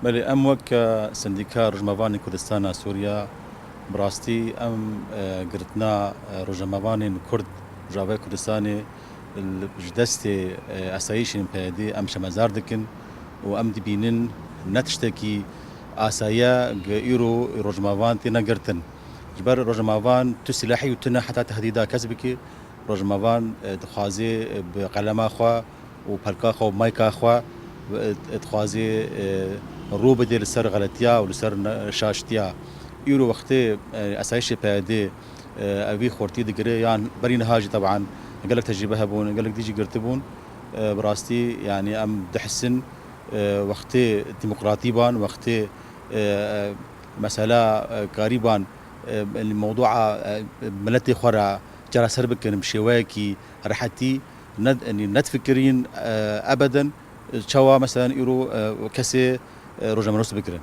بله ام وک سندیکا رجموان کردستان سوریا براستی ام گرتنا رجموان کرد جاوه کردستان جدست اسایشین پیدی ام شمزار دکن و ام دبینن نتشتکی آسایا ایرو رجموان تینا گرتن جبر رجموان تو سلاحی و تنا حتی تهدیدا کسبکی رجموان دخوازی بقلما خوا و پلکا خوا و مایکا خوا دخوازی رو بده لسر غلطیا و لسر شاشتیا ایرو وقتی اسایش پیاده اوی خورتی دگره یان برین هاجی طبعا قالك تجربه هبون قالك ديجي قرتبون براستي يعني ام دحسن وقتي ديمقراطي بان وقتي مسألة قريبا الموضوع ملتي خورا جرى سربك مشواكي رحتي ند فكرين ابدا شوا مثلا يرو كسي رجع منوس بكرن